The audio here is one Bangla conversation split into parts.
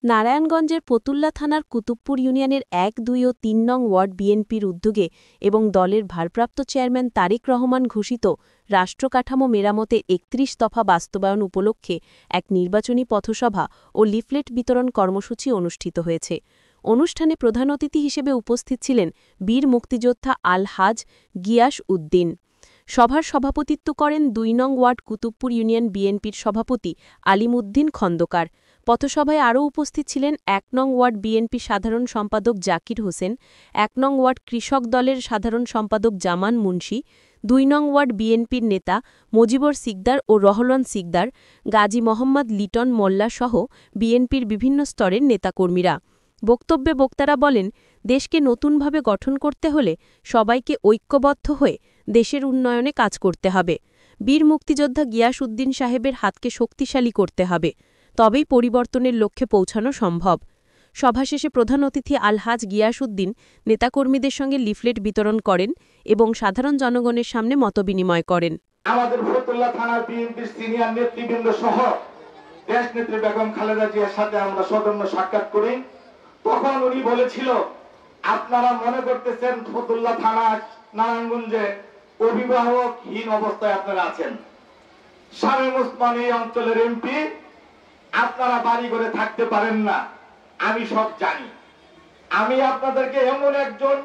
নারায়ণগঞ্জের ফতুল্লা থানার কুতুবপুর ইউনিয়নের ১, ২ ও ৩ নং ওয়ার্ড বিএনপির উদ্যোগে এবং দলের ভারপ্রাপ্ত চেয়ারম্যান তারেক রহমান ঘোষিত রাষ্ট্রকাঠামো মেরামতের ৩১ দফা বাস্তবায়ন উপলক্ষে এক নির্বাচনী পথসভা ও লিফলেট বিতরণ কর্মসূচি অনুষ্ঠিত হয়েছে। অনুষ্ঠানে প্রধান অতিথি হিসেবে উপস্থিত ছিলেন বীর মুক্তিযোদ্ধা আলহাজ গিয়াস উদ্দিন। সভার সভাপতিত্ব করেন ২ নং ওয়ার্ড কুতুবপুর ইউনিয়ন বিএনপির সভাপতি আলিমউদ্দিন খন্দকার। পথসভায় আরও উপস্থিত ছিলেন ১ নং ওয়ার্ড বিএনপি সাধারণ সম্পাদক জাকির হোসেন, ১ নং ওয়ার্ড কৃষক দলের সাধারণ সম্পাদক জামান মুন্সি, ২ নং ওয়ার্ড বিএনপির নেতা মজিবর সিকদার ও রহমান সিকদার, গাজী মোহাম্মদ লিটন মোল্লা সহ বিএনপির বিভিন্ন স্তরের নেতাকর্মীরা। বক্তব্যে বক্তারা বলেন, দেশকে নতুনভাবে গঠন করতে হলে সবাইকে ঐক্যবদ্ধ হয়ে দেশের উন্নয়নে কাজ করতে হবে। বীর মুক্তিযোদ্ধা গিয়াস উদ্দিন সাহেবের হাতকে শক্তিশালী করতে হবে, তবেই পরিবর্তনের লক্ষ্যে পৌঁছানো সম্ভব। সভা শেষে প্রধান অতিথি আলহাজ গিয়াস উদ্দিন নেতাকর্মীদের সঙ্গে লিফলেট বিতরণ করেন এবং সাধারণ জনগণের সামনে মতবিনিময় করেন। আমাদের ফতুল্লা থানার বিএনপির সিনিয়র নেতৃবৃন্দ সহ দেশনেত্রী বেগম খালেদা জিয়ার সাথে আমরা সৌজন্য সাক্ষাৎ করি। তখন উনি বলেছিল, আপনারা মনে করতেছেন ফতুল্লা থানা নারায়ণগঞ্জে অভিভাবকহীন অবস্থায় আপনারা আছেন। শামীম ওসমান এই অঞ্চলের এমপি, আপনারা বাড়ি করে থাকতে পারেন না, আমি সব জানি। আমি আপনাদেরকে এমন একজন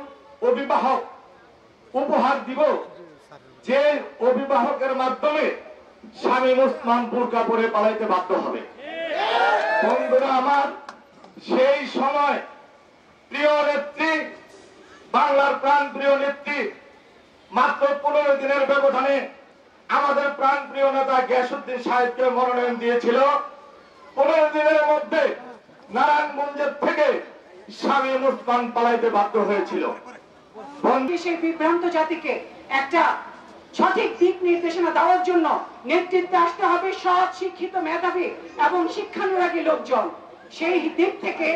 অভিভাবক উপহার দিব যে অভিভাবকের মাধ্যমে শামীম ওসমান বুরকা পরে পালাইতে বাধ্য হবে। বন্ধুরা আমার, সেই সময় প্রিয় নেত্রী, বাংলার প্রাণ প্রিয় নেত্রী মাত্র ১৫ দিনের ব্যবধানে আমাদের প্রাণ প্রিয় নেতা গিয়াসউদ্দিন সাহেবকে মনোনয়ন দিয়েছিল। ১৫ দিনের মধ্যে নারায়ণগঞ্জের থেকে শামীম ওসমান পালাইতে বাধ্য হয়েছিল। সেই বিভ্রান্ত জাতিকে একটা সঠিক দিক নির্দেশনা দেওয়ার জন্য নেতৃত্বে আসতে হবে সৎ, শিক্ষিত, মেধাবী এবং শিক্ষানুরাগী লোকজন। সেই দিক থেকে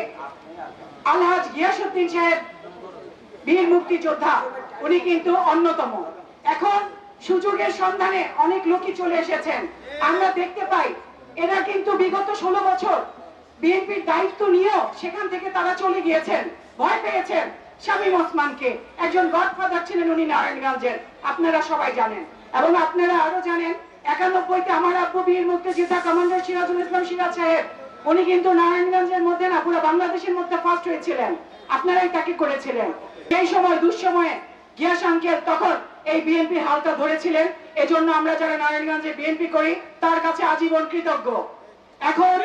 আলহাজ গিয়াসউদ্দিন সাহেব বীর মুক্তিযোদ্ধা, উনি কিন্তু অন্যতম। এখন সুযোগের সন্ধানে অনেক লোকই চলে এসেছেন। আমরা দেখতে পাই এরা কিন্তু বিগত ১৬ বছর বিএনপির দায়িত্ব নিয়েও সেখান থেকে তারা চলে গিয়েছেন, ভয় পেয়েছেন শামীম ওসমানকে। একজন গডফাদার ছিলেন উনি নারায়ণগঞ্জের, আপনারা সবাই জানেন। এবং আপনারা আরো জানেন ৯১-তে আমার আব্বু বীর মুক্তিযোদ্ধা কমান্ডার সিরাজুল ইসলাম সিরাজ সাহেব, উনি কিন্তু নারায়ণগঞ্জের মধ্যে না পুরো বাংলাদেশের মধ্যে ফার্স্ট হয়েছিলেন, আপনারাই তাকে করেছিলেন। সেই সময় দুঃসময়ে গিয়াস আঙ্কেল তখন এই বিএনপির হালটা ধরেছিলেন। এজন্য আমরা যারা নারায়ণগঞ্জে বিএনপি করি তার কাছে আজীবন কৃতজ্ঞ। এখন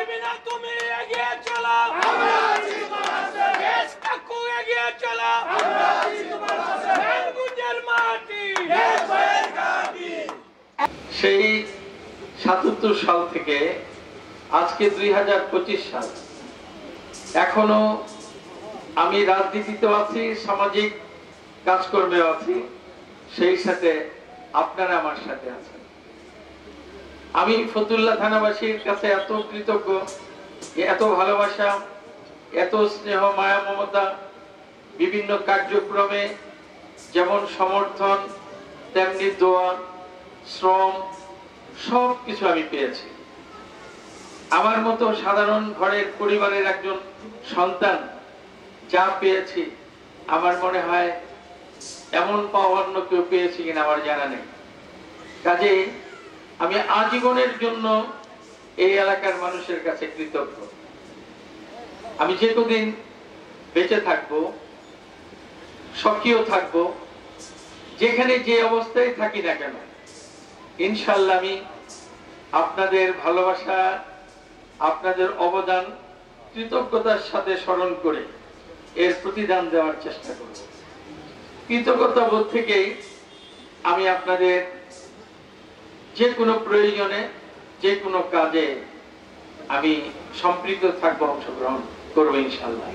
তুমি এগিয়ে চলো, আমরা আছি তোমার পাশে। দেশটাকে এগিয়ে চলো, আমরা আছি তোমার পাশে। নারায়ণগঞ্জের মাটি, দেশ হয়ে ঘাঁটি। সেই ৭৭ সাল থেকে আজকে ২০২৫ সাল, এখনো আমি রাজনীতিতে আছি, সামাজিক কাজকর্মে আছি, সেই সাথে আপনারা আমার সাথে আছেন। আমি ফতুল্লা থানাবাসীর কাছে এত কৃতজ্ঞ, এত ভালোবাসা, এত স্নেহ, মায়া, মমতা, বিভিন্ন কার্যক্রমে যেমন সমর্থন তেমনি দোয়া, শ্রম, সব কিছু আমি পেয়েছি। আমার মতো সাধারণ ঘরের পরিবারের একজন সন্তান যা পেয়েছি, আমার মনে হয় এমন পাওয়া অন্য কেউ পেয়েছি কিনা আমার জানা নেই। কাজে আমি আজীবনের জন্য এই এলাকার মানুষের কাছে কৃতজ্ঞ। আমি যে কদিন বেঁচে থাকবো, সক্রিয় থাকবো, যেখানে যে অবস্থায় থাকি না কেন, ইনশাল্লাহ আমি আপনাদের ভালোবাসা, আপনাদের অবদান কৃতজ্ঞতার সাথে স্মরণ করে এর প্রতিদান দেওয়ার চেষ্টা করব। কৃতজ্ঞতা বোধ থেকেই আমি আপনাদের যে কোনো প্রয়োজনে, যে কোনো কাজে আমি সম্পৃক্ত থাকবো, অংশগ্রহণ করবো ইনশাল্লাহ।